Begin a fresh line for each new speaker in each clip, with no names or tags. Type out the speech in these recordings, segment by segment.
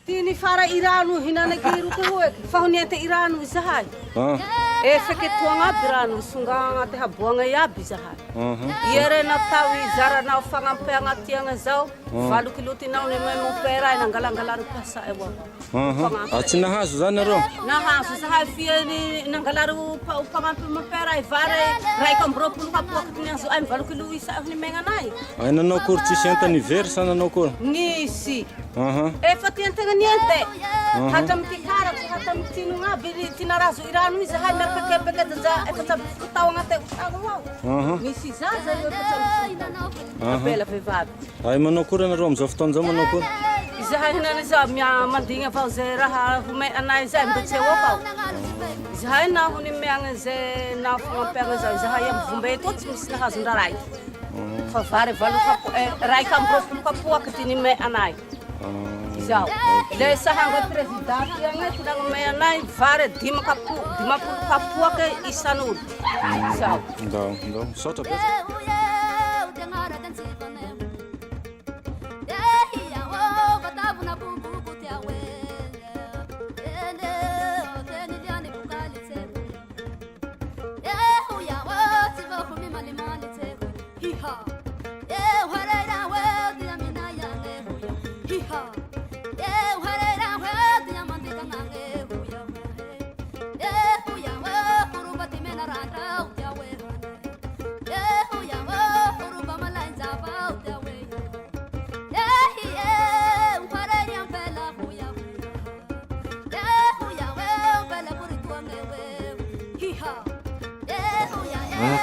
Tini fara iranu hinana kiru ke hoek. Fahuniente iranu zahay. E feke tuanga biranu sunganga te habuanga yabi zahay. Iere na tawi zara na fangampeanga tianga zau. Valu kiluti na une mo pera na ngalangalaru pasa ewa.
Ati nahazo zany arô?
Nahazo zahay fia ni nangalaru pangampe mo pera e vare rai kambropolo kapoka tinanzo ai valu kilu isa ni menganai.
Ai nanao kory tsisy entany very sa nanao kory?
Nisy. Efa tiantena niente. Hatam tikara hatam tinunga bili tinarazo iranu zahay na peke dza efa tsabutao ngate utago. Nisy zaza yo efa bela vevave.
Ai manao kory anarô amizao fotoana zao manao kory?
Zahay hinana za mia mandigna vao ze raha hume anay zay mbetse wapao. Zahay na huni meanga ze na fumapanga za zahay am vumbe to tsy misy nahazo ndaray. Fa vare valu kapo rai kambropolo kapoaka tini me anay. Zao. Le sahanga presidente yang tinang me anay vare dimapulu kapoaka isanul. Zao.
Ndao. Sota pesa.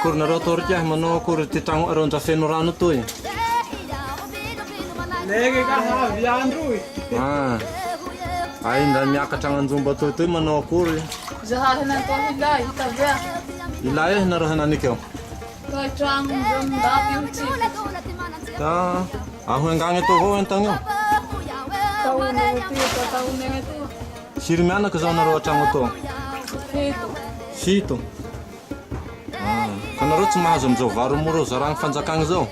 Kory nareo torika manao kory ty tragno aronja feno rano toy.
Lege ka havy andro.
Ai nda miakatra anjomba toy manao kory.
Zahay na to hilay tabya.
Ilay nareo hananikeo.
Ka tragno ndapi uti.
Ta aho engang ito ho entang yo.
Taune ito.
Siry mianaka zao nareo tragno to. Fito. Ka nareo tsy mahazo amizao varo moro zaragny fanjakagny zao?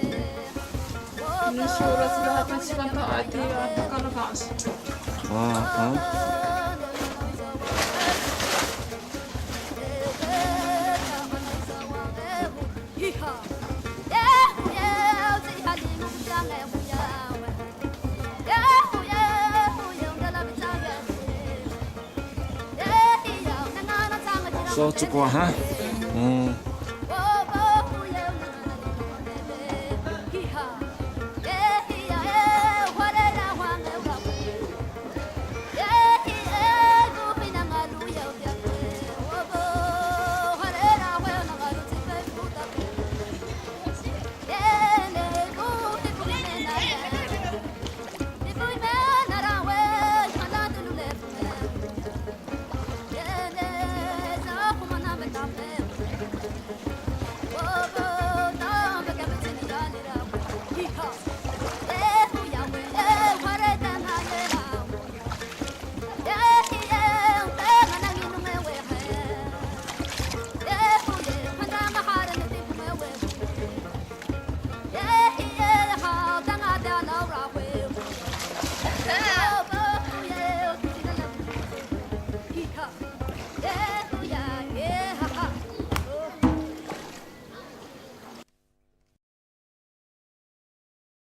Nisora tsy lahat ng sikanta ati takarakas.
So, tsukwa ha?